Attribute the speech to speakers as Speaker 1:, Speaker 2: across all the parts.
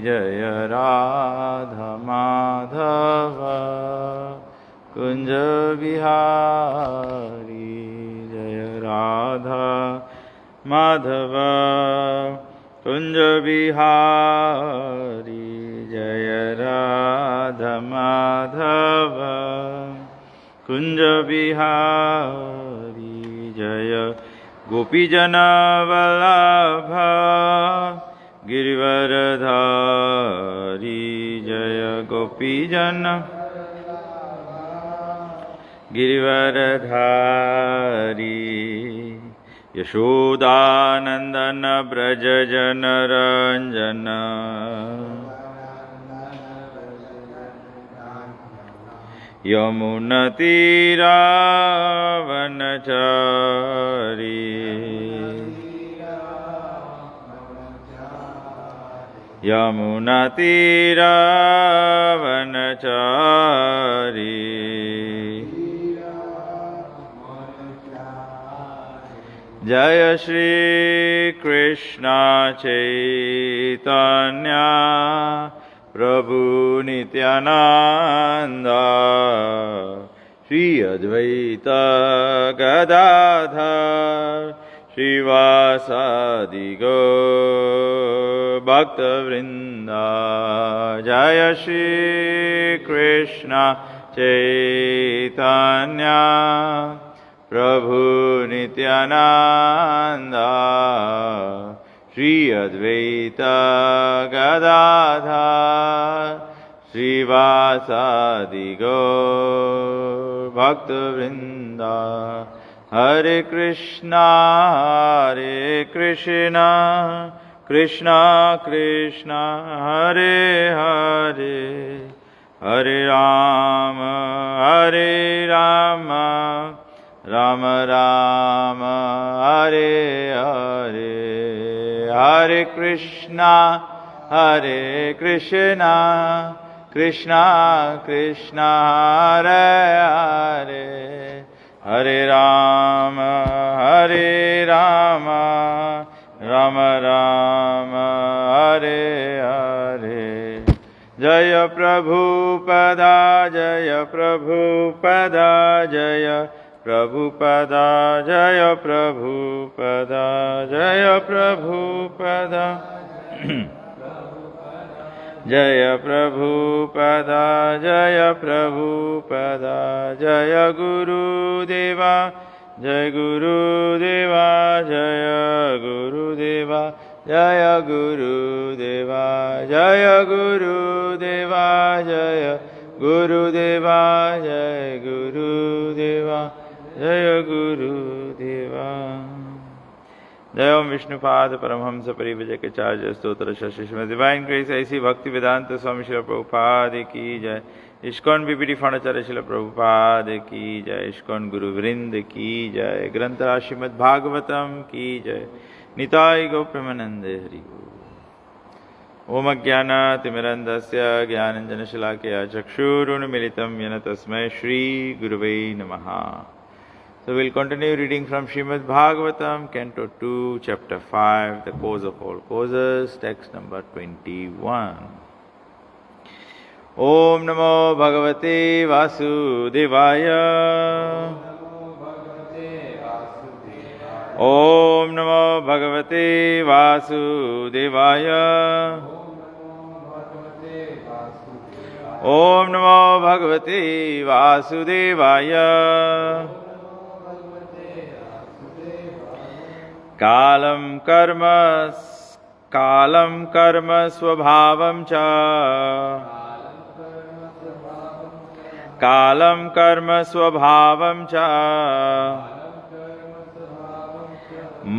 Speaker 1: जय राधा माधव कुंज बिहारी जय राधा माधव कुंज बिहारी जय राधा माधव कुंज बिहारी जय गोपीजन वल्लभ गिरिवरधारी जय गोपीजन गिरिवरधारी यशोदानंदन ब्रज जन रंजन यमुनतीरावनचारी यमुनतीरावनचारी जय श्री कृष्ण चैतन्य प्रभु नित्यानंद श्री अद्वैत गदाधर श्रीवासादि गौर भक्तवृंद जय श्री कृष्ण चैतन्य प्रभु नित्यानंद श्री अद्वैत गदाधर श्रीवासादि गौर भक्तवृंद हरे कृष्णा कृष्णा कृष्णा हरे हरे हरे राम राम राम हरे हरे हरे कृष्णा कृष्णा कृष्णा हरे हरे हरे राम राम राम हरे हरे जय प्रभुपदा जय प्रभुपदा जय प्रभुपदा जय प्रभुपदा जय प्रभुपदा जय प्रभुपदा जय प्रभुपदा जय गुरुदेवा जय गुरुदेवा जय गुरुदेवा जय गुरुदेवा जय गुरुदेवा जय गुरुदेवा जय गुरुदेवा जय गुरुदेवा जय ओम विष्णुपाद परमहंस परिव्रजकाचार्य स्तोत्र श्रीमद् डिवाइन ग्रेस ऐसी भक्ति वेदांत स्वामी श्रील प्रभुपाद की जय। इस्कॉन बीपीटी फाउंडाचार्य श्रील प्रभुपाद की जय। इस्कॉन गुरु वृंद की जय। ग्रंथराज श्रीमद् भागवतम की जय। निताय गौ प्रेमानंदे हरि ओम अज्ञानतिमिरन्धस्य ज्ञानाञ्जनशलाकया चक्षुरुन्मीलितं येन तस्मै श्री गुरुवे नमः। So we'll continue reading from Srimad Bhagavatam, Canto 2, Chapter 5, the cause of all causes, text number 21. Om Namo Bhagavate Vasudevaya. Om Namo Bhagavate Vasudevaya. Om Namo Bhagavate Vasudevaya. कालं कर्म स्वभावं च कालं कर्म स्वभावं च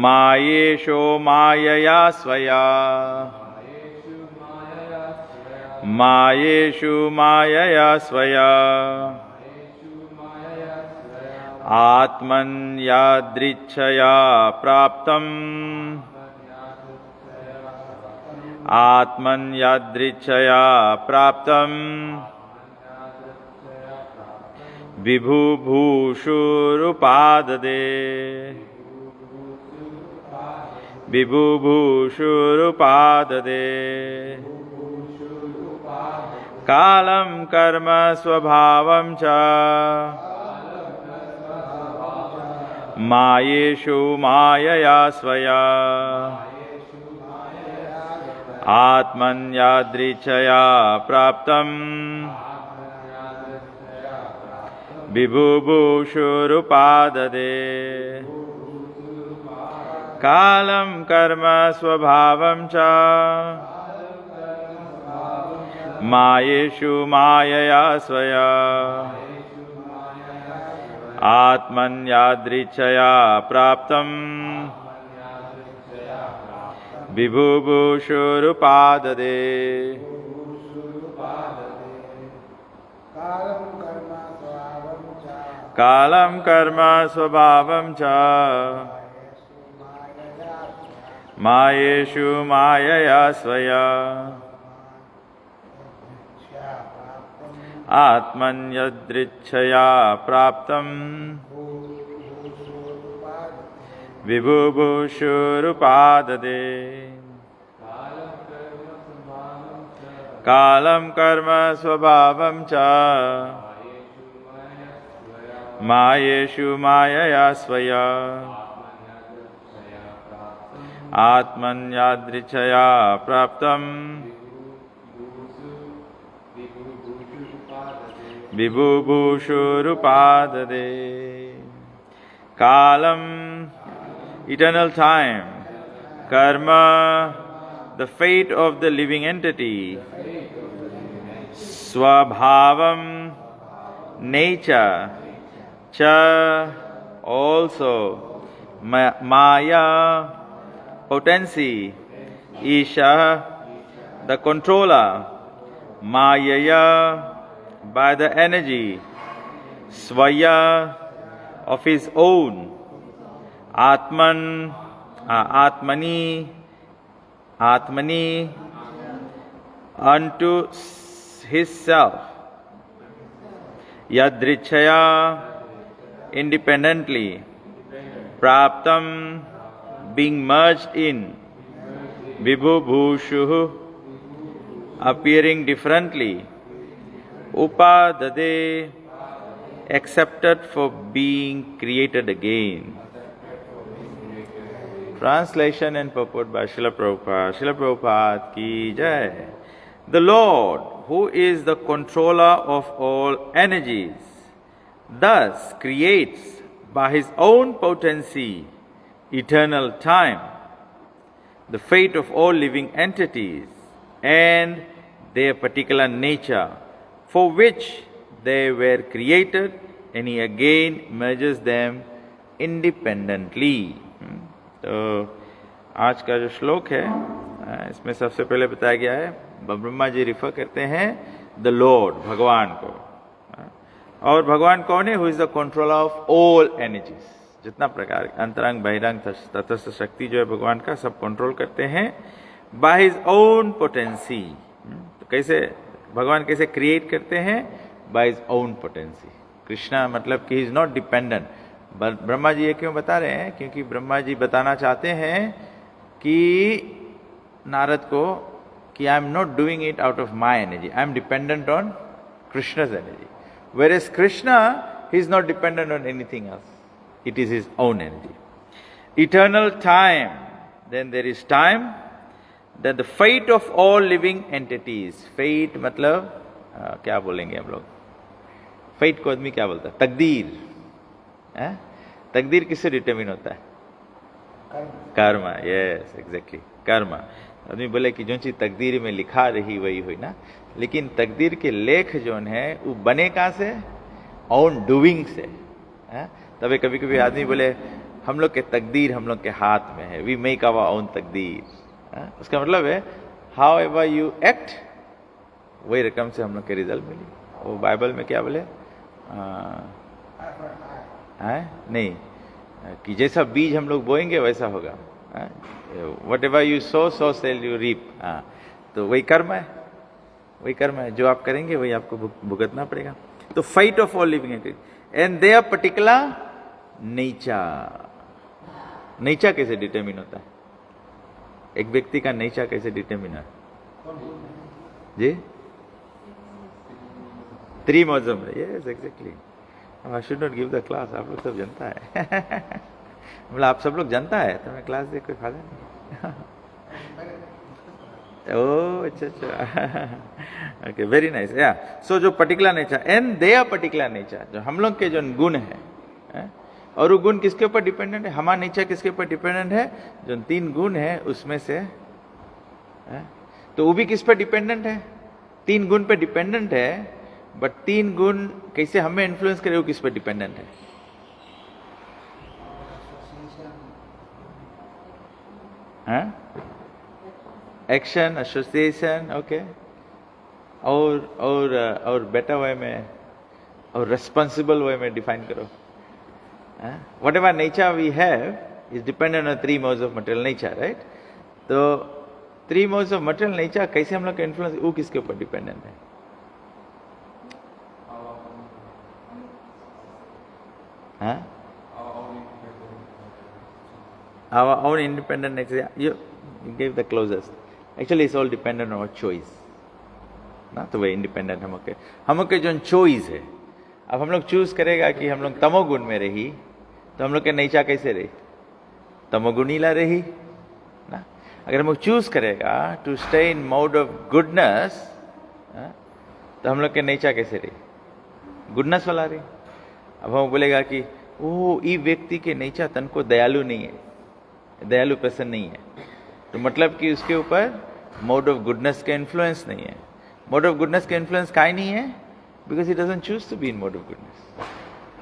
Speaker 1: मायेषो मायया स्वया मायेषु मायया स्वया आत्मन्यादृच्छया प्राप्तम् आत्मन्यादृच्छया प्राप्तम् विभुभूषुरुपाददे विबुभूषुरुपाददे कालं कर्म स्वभावं च मायेषु मायया स्वया आत्मन्यादृच्छया प्राप्तं विबुभूषुरुपाददे कालं कर्म स्वभावं च मायेषु मायया स्वया आत्मन्यादृच्छया प्राप्तं विबुभूषुरुपाददे कालं कर्म स्वभावं च मायेषु मायया स्वया आत्मन्यदृच्छया प्राप्तं विबुभूषुरुपाददे कालं कर्म स्वभावं च मायेषु मायया स्वया आत्मन्यादृच्छया प्राप्तं विबुभूषुरुपाददे कालम eternal time, karma the fate of the living entity, swabhavam nature, cha also, maya potency, isha the controller, mayaya by the energy, svaya of his own, atman atmani unto his self, yadrichaya independently, praptam being merged in, vibhubhushu appearing differently, upadade accepted for being created again. Translation and purport by Srila Prabhupada. Srila Prabhupada ki jai. The Lord, who is the controller of all energies, thus creates by his own potency eternal time, the fate of all living entities and their particular nature for which they were created, and he again merges them independently. तो आज का जो श्लोक है इसमें सबसे पहले बताया गया है, ब्रह्मा जी रिफर करते हैं द लॉर्ड, भगवान को, और भगवान कौन है? Who is the controller of all energies, जितना प्रकार अंतरंग बहिरंग तटस्थ शक्ति जो है भगवान का सब कंट्रोल करते हैं बाय हिज ओन पोटेंसी। तो कैसे भगवान कैसे क्रिएट करते हैं? By his own potency. Krishna मतलब कि he is not dependent. Brahma ji ये क्यों बता रहे हैं? क्योंकि ब्रह्मा जी बताना चाहते हैं कि नारद को कि I am not doing it out of my energy, I am dependent on Krishna's energy, whereas Krishna he is not dependent on anything else, it is his own energy. Eternal time, then there is time, then the fate of all living entities. Fate मतलब क्या बोलेंगे हम लोग? Fate को आदमी क्या बोलता है? तकदीर। तकदीर किससे डिटरमिन होता है? कर्म। यस एग्जैक्टली, कर्म। आदमी बोले कि जो चीज तकदीर में लिखा रही वही हुई ना, लेकिन तकदीर के लेख जो है वो बने कहाँ से? ओन डूइंग से। तभी कभी कभी आदमी बोले हम लोग के तकदीर हम लोग के हाथ में है, वी मेक आवर ओन तकदीर। उसका मतलब है हाउ एवर यू एक्ट वही रकम से हम लोग के रिजल्ट मिली। वो बाइबल में क्या बोले? नहीं कि जैसा बीज हम लोग बोएंगे वैसा होगा। Whatever you sow so shall you reap. तो वही कर्म है, वही कर्म है, जो आप करेंगे वही आपको भुगतना पड़ेगा। तो fight of all living entities and there particular nature. Nature कैसे डिटरमिन होता है? एक व्यक्ति का नेचर कैसे डिटरमिन है जी? 3 modes of yes exactly. I should not give the class. आप लोग सब जनता है मतलब आप सब लोग जनता है तो मैं क्लास दे कोई फायदा नहीं ओह अच्छा ओके वेरी नाइस या सो जो particular nature and there particular nature जो हम लोग के जो गुण है और वो गुण किसके ऊपर डिपेंडेंट है? हमारा नेचर किसके ऊपर डिपेंडेंट है? जो 3 गुण है उसमें से तो वो भी किस पर डिपेंडेंट है? 3 गुण पे डिपेंडेंट है बट 3 गुण कैसे हमें इन्फ्लुएंस करे वो किस पर डिपेंडेंट है? एक्शन एसोसिएशन ओके और बेटर वे में और रेस्पॉन्सिबल वे में डिफाइन करो. Whatever nature we have is dependent on 3 modes of material nature right. तो 3 modes ऑफ मटेरियल नेचर कैसे हम लोग का इन्फ्लुएंस वो किसके ऊपर डिपेंडेंट है? Our own independent nature. You gave the closest. Actually, it's all dependent on our choice. ना तो वही इंडिपेंडेंट हम के जो चॉइस है. अब हम लोग चूज करेगा कि हम लोग तमोगुण में रही तो हम लोग के नेचर कैसे रही? तमोगुणीला रही ना. अगर हम लोग चूज करेगा to stay in mode of goodness तो हम लोग के नेचर कैसे रही? गुडनेस वाला रही. अब हम बोलेगा कि ओ ये व्यक्ति के नेचर तन को दयालु नहीं है, दयालु पर्सन नहीं है, तो मतलब कि उसके ऊपर मोड ऑफ गुडनेस का इन्फ्लुएंस नहीं है. मोड ऑफ गुडनेस का इन्फ्लुएंस काहे नहीं है? Because he doesn't choose to be in mode of goodness.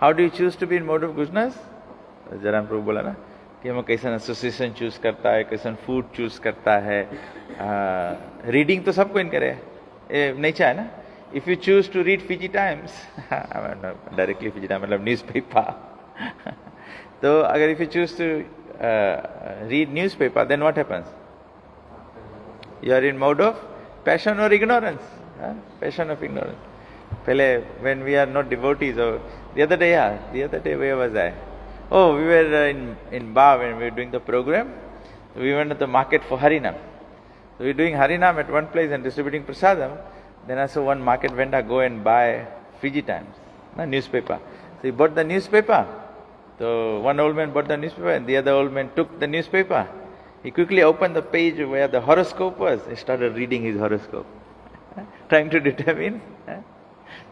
Speaker 1: How do you choose to be in mode of goodness? जरा प्रभु बोला ना कि हम कैसन एसोसिएशन चूज करता है, कैसन फूड चूज करता है. रीडिंग तो सबको इन करे नेचर है ना. If you choose to read Fiji Times, directly Fiji Times, मतलब newspaper. तो अगर if you choose to read newspaper, then what happens? You are in mode of passion or ignorance. Passion of ignorance. पहले when we are not devotees, or the other day where was I? Oh, we were in Ba when we were doing the program. We went to the market for Harinam. So we were doing Harinam at one place and distributing prasadam. Then I saw one market vendor go and buy Fiji Times, newspaper. So he bought the newspaper. So one old man bought the newspaper and the other old man took the newspaper. He quickly opened the page where the horoscope was. He started reading his horoscope, trying to determine.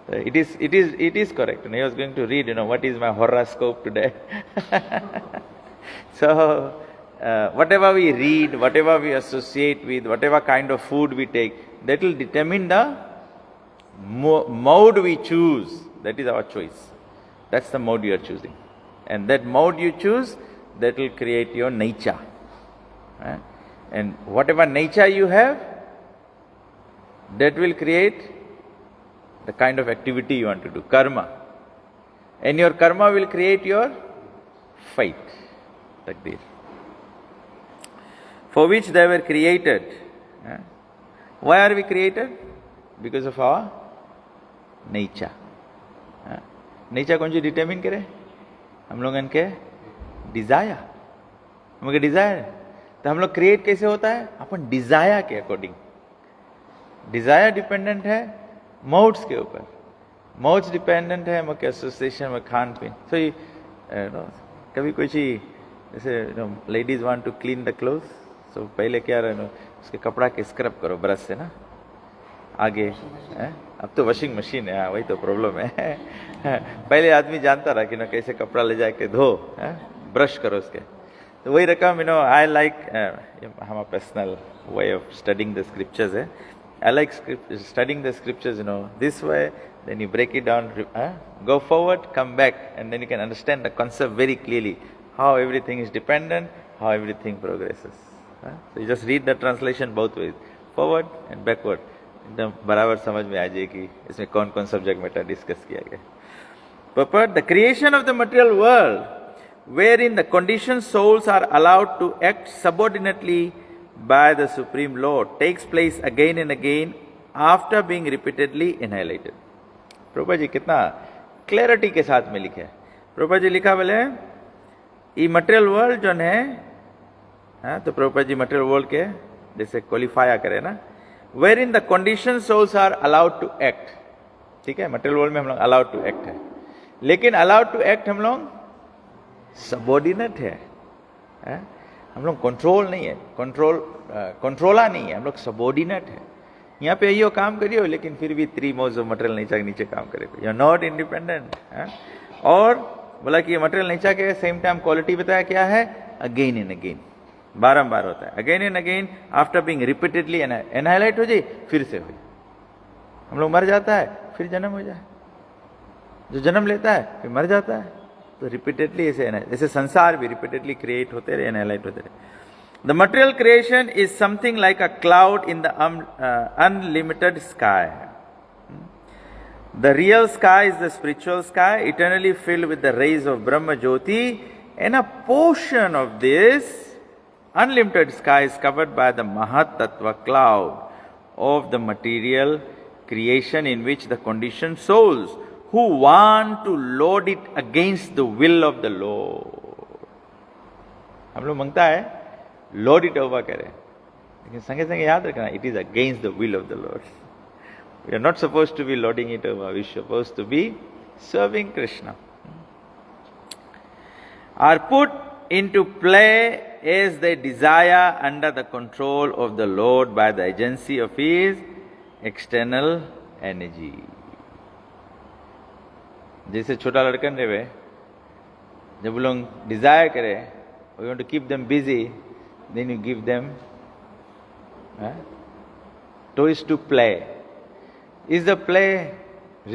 Speaker 1: It is correct. And he was going to read, what is my horoscope today? So whatever we read, whatever we associate with, whatever kind of food we take, that will determine the mode we choose. That is our choice. That's the mode you are choosing. And that mode you choose, that will create your nature. And whatever nature you have, that will create the kind of activity you want to do, karma. And your karma will create your fate, takdir, for which they were created. Why are we created? Because of our nature. Nature कौन सी determine करे? हम लोग इनके Dzire. हम लोग Dzire तो हम लोग क्रिएट कैसे होता है? अपन डिजायर के अकॉर्डिंग. डिजायर डिपेंडेंट है मोड्स के ऊपर. मोड्स डिपेंडेंट है हम एसोसिएशन में खान पीन. सो कभी कोई चीज जैसे ladies want to clean the clothes. So पहले क्या रहे उसके कपड़ा के स्क्रब करो ब्रश से ना आगे. अब तो वॉशिंग मशीन है. वही तो प्रॉब्लम है. पहले आदमी जानता रहा कि कैसे कपड़ा ले जाके धो, ब्रश करो उसके. तो वही रकम आई लाइक हमारा personal way of studying the scriptures है. I like studying the scriptures this way. Then you break it down, go forward, come back, and then you can understand the concept very clearly, how everything is dependent, how everything progresses. So you just read the translation both ways, forward and backward. एकदम बराबर समझ में आ जाएगी इसमें कौन कौन subject matter discuss किया गया. Purport: the creation of the material world, wherein the conditioned souls are allowed to act subordinately by the Supreme Lord, takes place again and again after being repeatedly annihilated. Prabhupada ji कितना clarity के साथ में लिखे. प्रभुपा जी लिखा बोले ये मटेरियल वर्ल्ड जो है हाँ, तो प्रभुपाद जी मटेरियल वर्ल्ड के जैसे क्वालिफाया करे ना, where in the condition souls are allowed to act, ठीक है, मटेरियल वर्ल्ड में हम लोग अलाउड टू एक्ट है, लेकिन अलाउड टू एक्ट हम लोग सबॉर्डिनेट है, हम लोग कंट्रोल नहीं है, कंट्रोला नहीं है, हम लोग सबॉर्डिनेट है। यहाँ पे यो काम करियो, लेकिन फिर भी 3 मोज ऑफ मटेरियल नेचर के नीचे काम करे, यू आर नॉट इंडिपेंडेंट। और बोला कि ये मटेरियल नेचर के सेम टाइम क्वालिटी बताया क्या है, अगेन एंड अगेन, बारंबार होता है, again and again, after being repeatedly annihilate हो जाए, फिर से हो, हम लोग मर जाता है, फिर जन्म हो जाए, जो जन्म लेता है फिर मर जाता है, तो रिपीटेडली ऐसे संसार भी रिपीटेडली क्रिएट होते रहे, एनहाइलाइट होते रहे। The material creation is something like a cloud in the unlimited sky. The real sky is the spiritual sky, eternally filled with the rays of Brahma Jyoti, and a portion of this unlimited sky is covered by the Mahat Tattva cloud of the material creation, in which the conditioned souls who want to load it against the will of the Lord. हम लोग मांगता है Lord it over करें, लेकिन संगे संगे याद रखना, it is against the will of the lord. We are not suppose to be lording it over, we suppose to be serving Krishna. Are put into play as they desire under the control of the lord by the agency of his external energy. जैसे छोटा लड़कन रहे, जब वो लोग desire करे, we want to keep them busy, then you give them toys to play. Is the play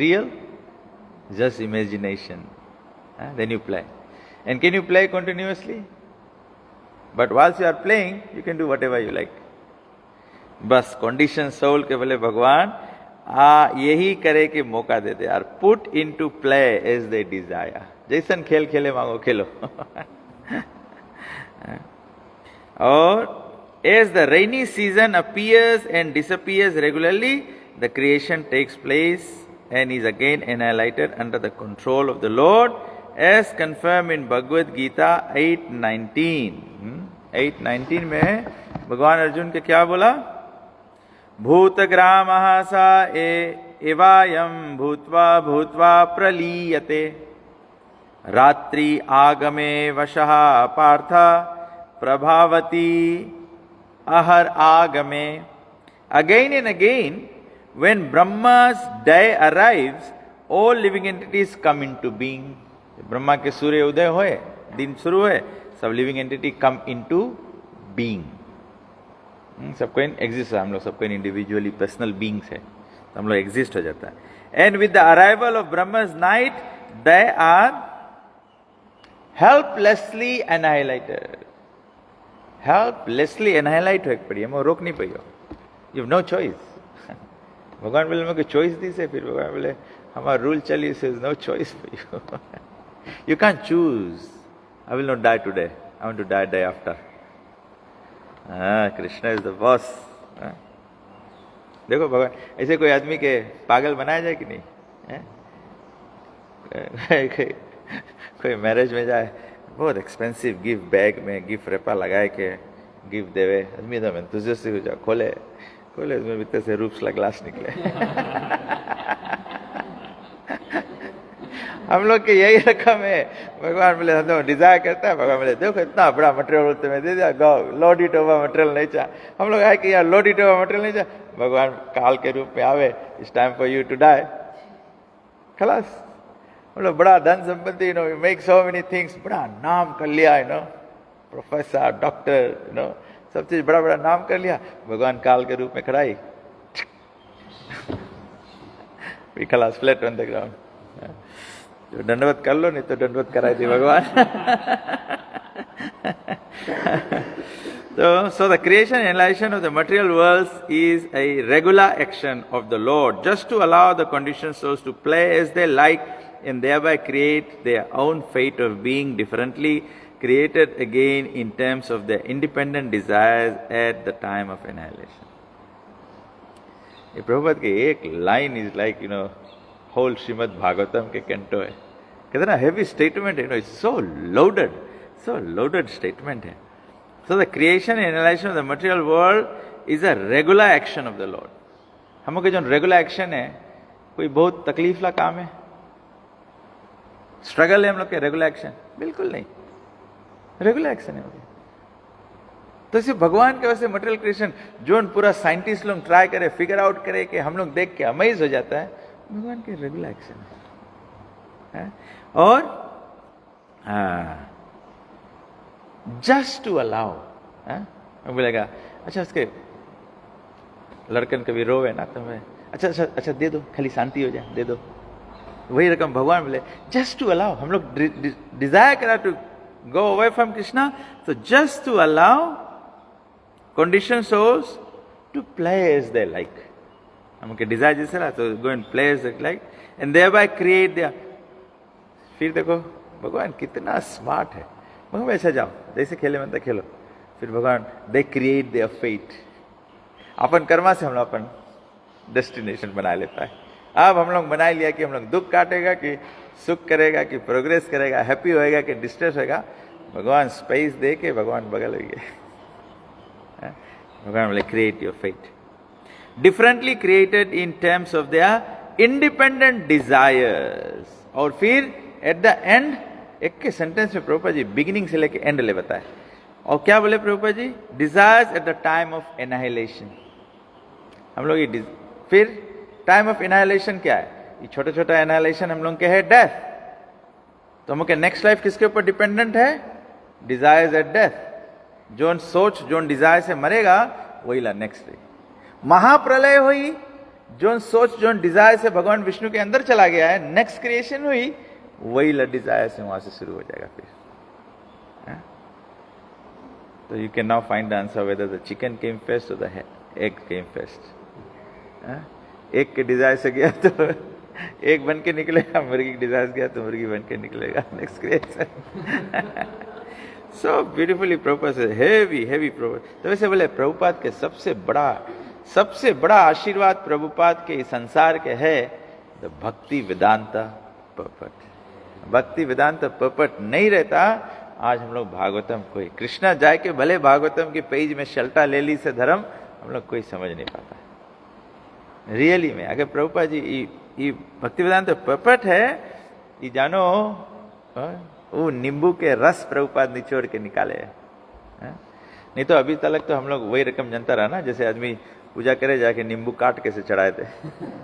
Speaker 1: real? Just imagination. Then you play. And can you play continuously? But whilst you are playing, you can do whatever you like. बस condition soul के बोले भगवान यही करे के मौका देते यार, put into play as they desire. जैसन खेल खेले मांगो खेलो। Or as the rainy season appears and disappears regularly, the creation takes place and is again annihilated under the control of the Lord, as confirmed in Bhagavad Gita 8:19. 8:19 में भगवान अर्जुन के क्या बोला, भूतग्रामः स एवायं भूत्वा भूत्वा प्रलीयते, रात्रि आगमे वशः Partha Prabhavati ahar agame. Again and again, when Brahma's day arrives, all living entities come into being. Brahma के सूर्य उदय होए, दिन शुरू हुए, सब living entity come into being. सबको एग्जिस्ट है, हम लोग सबको इंडिविजुअली पर्सनल बीइंग्स है, तो हम लोग एग्जिस्ट हो जाता है। And with the arrival of Brahma's night, they are helplessly annihilated. Helplessly annihilate हो पड़ी, हम रोक नहीं पाइयो, यू हैव नो चॉइस। भगवान बोले मेरे को चॉइस दी से, फिर भगवान बोले हमारा रूल चली से, no choice for you, you can choose. I will not die today, I want to die day after. Krishna is the boss. देखो भगवान ऐसे कोई आदमी के पागल बनाया जाए कि नहीं है? कोई मैरिज में जाए, बहुत एक्सपेंसिव गिफ्ट बैग में गिफ्ट रेपा लगाए के गिफ्ट देवे, आदमी एकदम एंथुसियास्टिक हो जाए, खोले खोले उसमें भीतर से रूप्स का ग्लास निकले। हम लोग के यही रकम है। भगवान बोले हम लोग डिजायर करता है, भगवान बोले देखो इतना बड़ा मटेरियल तुम्हें दे दिया, गो लॉर्ड इट ओवर मटेरियल नहीं चाह। हम लोग आए कि यार लॉर्ड इट ओवर मटेरियल नहीं चाह, भगवान काल के रूप में आवे, it's time for you to die, खलास। हम लोग बड़ा धन संपत्ति, you know, we make so many things, बड़ा नाम कर लिया, you know, professor, doctor, you know, सब चीज बड़ा बड़ा नाम कर लिया। भगवान काल के रूप में खड़ाई, खलास, फ्लैट ऑन द ग्राउंड। तो दंडवत कर लो, नहीं तो दंडवत कराई थी भगवान। So the creation and annihilation of the material worlds is a regular action of the Lord, just to allow the conditioned souls to play as they like and thereby create their own fate of being differently created again in terms of their independent desires at the time of annihilation. ये प्रभुपाद के एक line is like, you know, whole Shrimad Bhagavatam के canto है। कितना heavy statement है, no, it's so loaded statement है। So the creation and annihilation of the material world is a regular action of the Lord. हम लोग का जो रेगुलर एक्शन है, कोई बहुत तकलीफ ला काम है, स्ट्रगल है हम लोग के रेगुलर एक्शन? बिल्कुल नहीं, रेगुलर एक्शन है। तो इसे भगवान के वजह से मटेरियल क्रिएशन जो पूरा साइंटिस्ट लोग ट्राई करे, फिगर आउट करे कि हम लोग देख के अमेज हो जाता है, भगवान के रेगुलर एक्शन है। और जस्ट टू अलाउ, बोलेगा अच्छा उसके लड़कन कभी रोवे ना तो मैं अच्छा अच्छा अच्छा दे दो, खाली शांति हो जाए, दे दो। वही रकम भगवान बोले जस्ट टू अलाउ। हम लोग डिजायर करा to go away from Krishna, तो just to allow conditioned souls to play as they like. हमके डिजायर जैसे रहा तो go and play as they like and thereby create there. फिर देखो भगवान कितना स्मार्ट है। भगवान ऐसा जाओ, जैसे खेले में तो खेलो। फिर भगवान दे क्रिएट देयर फेट। अपन कर्मा से हम लोग अपन डेस्टिनेशन बना लेता है। अब हम लोग बना लिया कि हम लोग दुख काटेगा कि सुख करेगा, कि प्रोग्रेस करेगा, हैप्पी होएगा कि डिस्ट्रेस होएगा। भगवान स्पेस दे के भगवान बगल हुई है। भगवान बोले create your fate differently created in terms of their independent desires. और फिर एट द एंड एक के सेंटेंस में प्रभुपाद जी बिगिनिंग से लेके एंड ले बताए। और क्या बोले Prabhupada ji? Desires at the time of annihilation. हम लोग ये फिर टाइम ऑफ एनाहिलेशन क्या है? ये छोटा छोटा एनाहिलेशन हम लोग के है डेथ। तो हम के नेक्स्ट लाइफ किसके ऊपर डिपेंडेंट है? Desires at death. जोन सोच जोन डिजायर से मरेगा वही ला नेक्स्ट डे। महाप्रलय हुई, जोन सोच जोन डिजायर से भगवान विष्णु के अंदर चला गया है, नेक्स्ट क्रिएशन हुई वही ला डिजायर से वहां से शुरू हो जाएगा फिर। तो you can now find the answer whether the chicken came first और द एग केम फर्स्ट। एक के डिजायर से गया तो एक बन के निकलेगा, मुर्गी के डिजायर से गया तो मुर्गी बन के निकलेगा नेक्स्ट क्रिएशन। सो ब्यूटीफुली प्रभुपाद से हेवी हेवी प्रभुपाद। तो वैसे बोले प्रभुपाद के सबसे बड़ा आशीर्वाद प्रभुपाद के इस संसार के है द भक्ति वेदांता पर्पट। भक्ति वेदांत पर्पट नहीं रहता आज हम लोग भागवतम कोई कृष्णा जाए के भले भागवतम के पेज में शल्टा ले ली से धर्म हम लोग कोई समझ नहीं पाता रियली में। अगर प्रभुपाद जी ये भक्ति वेदांत पर्पट है, ये जानो वो नींबू के रस प्रभुपाद निचोड़ के निकाले है। नहीं तो अभी तक तो हम लोग वही रकम जनता रहा ना, जैसे आदमी पूजा करे जाके नींबू काट के से चढ़ाए थे।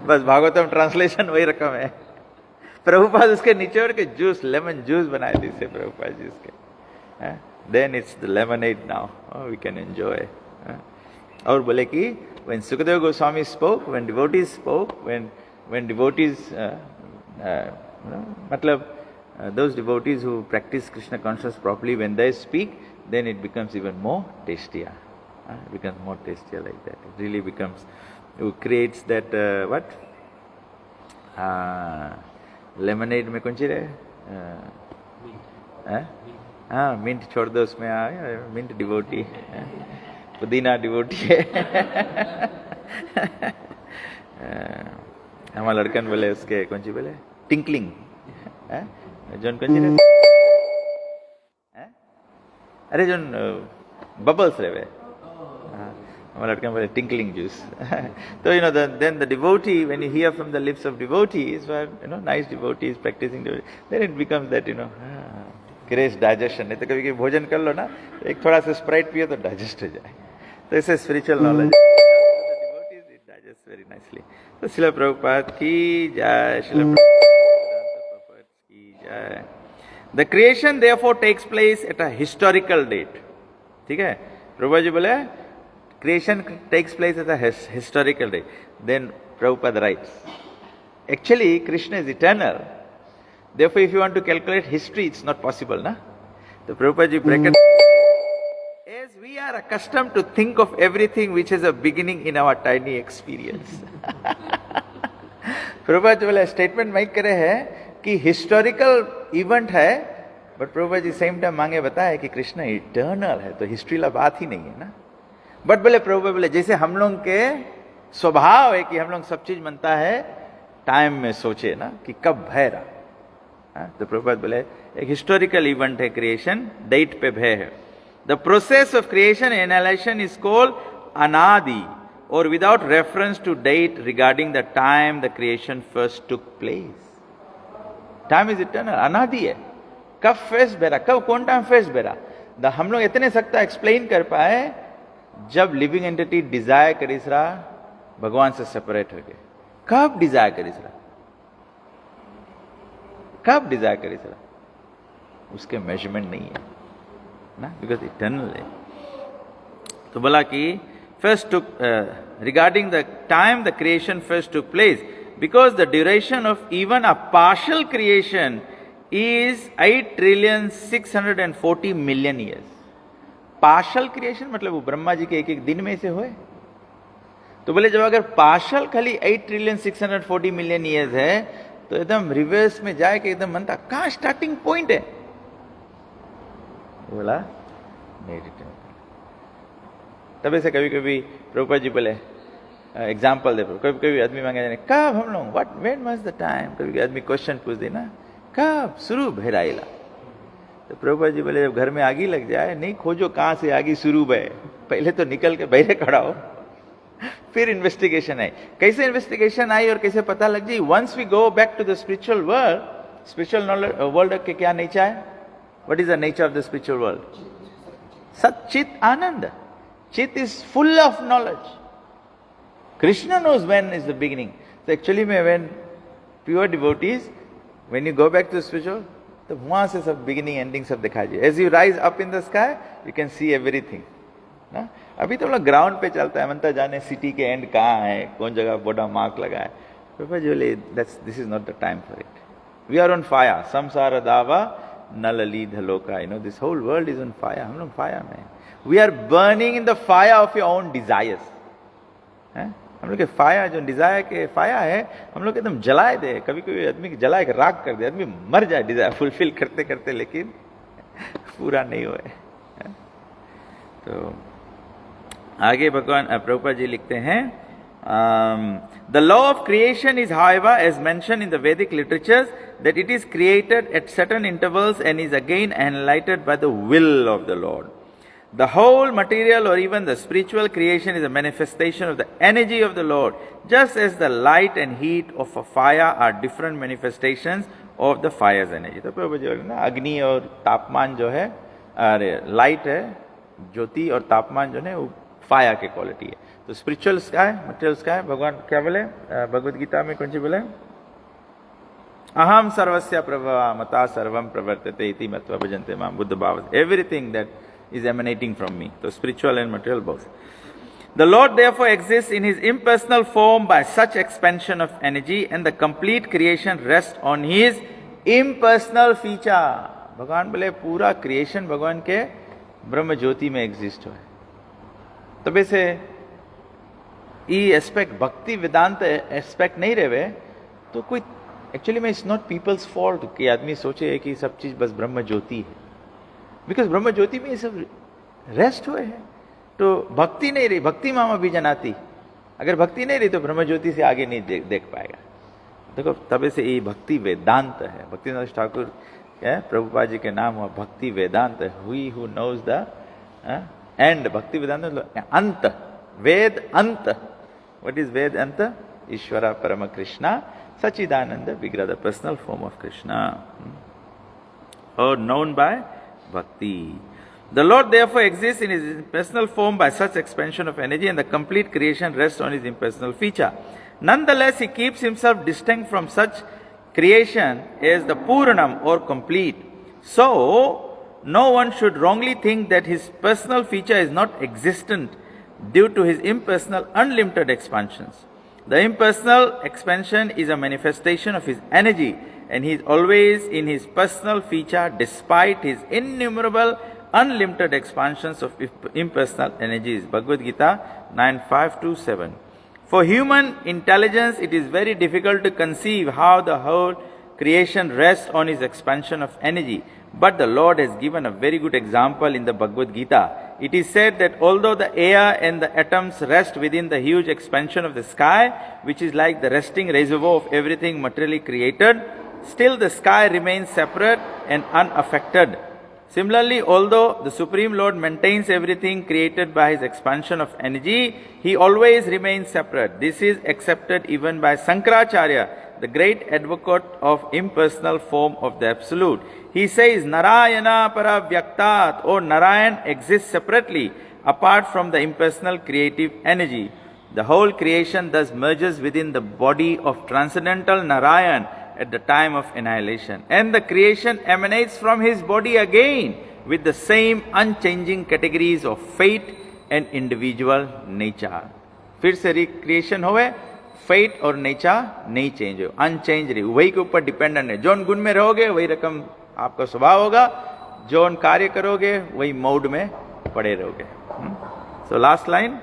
Speaker 1: बस भागवतम ट्रांसलेशन वही रकम है। प्रभुपाद उसके निचोड़ के जूस, लेमन जूस बनाए थे इसे प्रभुपाद जी उसके। Then it's the lemonade now we can enjoy. और बोले कि when Sukadeva Goswami spoke, when devotees spoke, when devotees मतलब those devotees who practice Krishna consciousness properly, when they speak, then it becomes even more tastier. It becomes more tastier like that. It really becomes, it creates that what? Lemonade में कौन सी रहे? हाँ mint छोड़ दो उसमें, mint devotee, पुदीना devotee है। हमारा लड़कन बोले उसके कौन सी बोले टिंकलिंग, जोन कौन सी रहे? अरे जोन बबल्स रहे, हमारा लड़कन बोले टिंकलिंग जूस। तो you know then the devotee, when you hear from the lips of devotees, nice devotees practicing devotee, then it becomes that creates digestion। नहीं तो कभी कभी भोजन कर लो ना, एक थोड़ा सा स्प्राइट पियो तो डाइजेस्ट हो जाए। तो ऐसे spiritual knowledge it digest very nicely. तो श्रील प्रभुपाद की जय, श्रील प्रभुपाद की जय। The creation therefore takes place at a historical date. ठीक है, प्रभुपाद जी बोले creation takes place at a historical day. Then Prabhupada writes, actually Krishna is eternal. Therefore, if you want to calculate history, it's not possible, na? So Prabhupada ji bracket, as we are accustomed to think of everything which has a beginning in our tiny experience. Prabhupada ji बोला statement make करे है कि historical event है, but Prabhupada ji same time मांगे बताया कि Krishna eternal है, तो history ला बात ही नहीं है ना। बट बोले प्रभुपाद बोले जैसे हम लोग के स्वभाव है कि हम लोग सब चीज बनता है टाइम में सोचे ना कि कब भय रहा। तो प्रभुपाद बोले एक हिस्टोरिकल इवेंट है क्रिएशन, डेट पे भय है। The process of creation and annihilation is called anadi, or without reference to date regarding the time the creation first took place. Time is eternal, anadi है. कब फेस बेरा, कब कौन time face बेरा, हम लोग इतने सकता एक्सप्लेन कर पाए जब लिविंग एंटिटी डिजायर करीस रहा भगवान से सेपरेट हो गए. कब डिजायर करीस रहा, कब डिजायर करीस रहा, उसके मेजरमेंट नहीं है ना, बिकॉज इटर्नल है. तो बोला कि first took regarding the time the creation first took place, because the duration of even a partial creation is 8,640,000,000 years. Partial creation मतलब वो ब्रह्मा जी के एक एक दिन में से हुए. तो बोले जब अगर पार्शल खाली 8,640,000,000 years है तो एकदम रिवर्स में जाए कि एकदम मनता कहाँ स्टार्टिंग पॉइंट है. बोला मेडिटेशन. तब ऐसे कभी कभी प्रभुपाद जी बोले एग्जाम्पल दे, कभी कभी आदमी मांगे जाने कब हम लोग what when was the time, कभी आदमी क्वेश्चन पूछ देना कब शुरू भैराइला. तो प्रभुपाद जी बोले जब घर में आगी लग जाए नहीं खोजो कहाँ से आगी शुरू है, पहले तो निकल के बहरे खड़ा हो, फिर इन्वेस्टिगेशन आई. कैसे इन्वेस्टिगेशन आई और कैसे पता लग जाए. Once we go back to the spiritual world, spiritual world के क्या नेचर है, what is the nature of the spiritual world, सच्चित आनंद. Chit is full of knowledge. Krishna knows when is the beginning. So actually when pure devotees, when you go back to the spiritual, तो वहाँ से सब beginning ending सब दिखा दिए. As you rise up in the sky, you can see everything. ना अभी तो लोग ग्राउंड पे चलता है, मनता जाने सिटी के एंड कहाँ है, कौन जगह बड़ा मार्क लगा है. This is not the time for it. We are on fire. Samsara dava nalali dhaloka. You know, this whole world is on fire. हम लोग fire में. We are burning in the fire of your own desires. हम लोग के fire जो Dzire के fire है हम लोग एकदम जलाए दे. कभी कभी आदमी जलाए के राख कर दे, आदमी मर जाए डिजायर फुलफिल करते करते, लेकिन पूरा नहीं हुए. तो आगे भगवान प्रभुपाद जी लिखते हैं, the law of creation is however as mentioned in the Vedic literatures that it is created at certain intervals and is again enlightened by the will of the Lord. The whole material or even the spiritual creation is a manifestation of the energy of the Lord, just as the light and heat of a fire are different manifestations of the fire's energy. तो प्रभु जी बोले ना अग्नि और तापमान जो है, अरे light है, ज्योति और तापमान जो है वो फायर के क्वालिटी है. तो स्पिरिचुअल स्काई, मटेरियल स्काई, भगवान क्या बोले भगवद गीता में, कौन सी बोले, अहम सर्वस्य प्रभवा मता सर्वम प्रवर्तते इति मत्वा भजन्ते मां बुद्ध भाव. Everything that is emanating from me. So spiritual and material both. The Lord therefore exists in his impersonal form by such expansion of energy, and the complete creation rests on his impersonal feature. भगवान बोले पूरा creation भगवान के ब्रह्म ज्योति में exist हो. तब ऐसे ये एस्पेक्ट भक्ति वेदांत एस्पेक्ट नहीं रहे तो कोई एक्चुअली में इट्स नॉट पीपल्स फॉल्ट कि आदमी सोचे कि सब चीज बस ब्रह्म ज्योति है. बिकॉज ब्रह्म ज्योति में ये सब रेस्ट हुए हैं. तो भक्ति नहीं रही, भक्ति मामा भी जनाती. अगर भक्ति नहीं रही तो ब्रह्म ज्योति से आगे नहीं देख पाएगा. देखो तबे से ये भक्ति वेदांत है. भक्तिनाथ ठाकुर प्रभुपाद जी के नाम हुआ भक्ति वेदांत. हुई हु नोज द एंड. भक्ति वेदांत अंत, वेद अंत. व्हाट इज वेद अंत? ईश्वर परम कृष्णा सच्चिदानंद विग्रह, the personal form of Krishna, और known by Bhakti. The Lord therefore exists in his impersonal form by such expansion of energy, and the complete creation rests on his impersonal feature. Nonetheless, he keeps himself distinct from such creation as the Puranam or complete. So, no one should wrongly think that his personal feature is not existent due to his impersonal unlimited expansions. The impersonal expansion is a manifestation of his energy, and he is always in his personal feature despite his innumerable unlimited expansions of impersonal energies. Bhagavad Gita 9:5-7. For human intelligence, it is very difficult to conceive how the whole creation rests on his expansion of energy. But the Lord has given a very good example in the Bhagavad Gita. It is said that although the air and the atoms rest within the huge expansion of the sky, which is like the resting reservoir of everything materially created, still the sky remains separate and unaffected. Similarly, although the Supreme Lord maintains everything created by his expansion of energy, he always remains separate. This is accepted even by Sankaracharya, the great advocate of impersonal form of the Absolute. He says, Narayana Paravyaktat, or Narayan exists separately, apart from the impersonal creative energy. The whole creation thus merges within the body of transcendental Narayan at the time of annihilation. And the creation emanates from his body again with the same unchanging categories of fate and individual nature. फिर से recreation होवे, fate और nature नहीं change हो, unchange रही, वही के ऊपर डिपेंडेंट है. जोन गुण में रहोगे वही रकम आपका स्वभाव होगा, जोन कार्य करोगे वही मोड में पड़े रहोगे. So last line.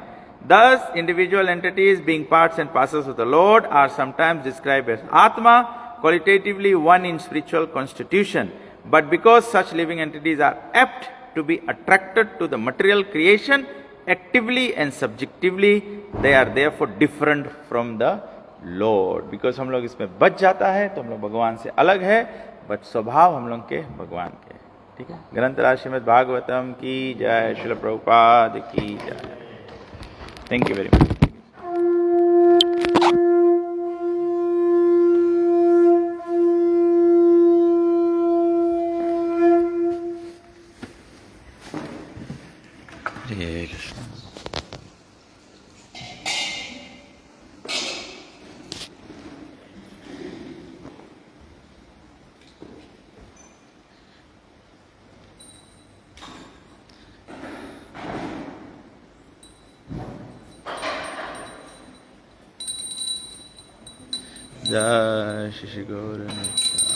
Speaker 1: Thus, individual entities being parts and parcels of the Lord are sometimes described as Atma, qualitatively one in spiritual constitution. But because such living entities are apt to be attracted to the material creation, actively and subjectively, they are therefore different from the Lord. Because हम लोग इसमें बच जाता है तो हम लोग भगवान से अलग है, बट स्वभाव हम लोग के भगवान के. ठीक है. ग्रंथराज श्रीमद् भागवतम की जय, श्रील प्रभुपाद की जय. Thank you very much. Hare Krishna. Jai Shri Gaura Nitya.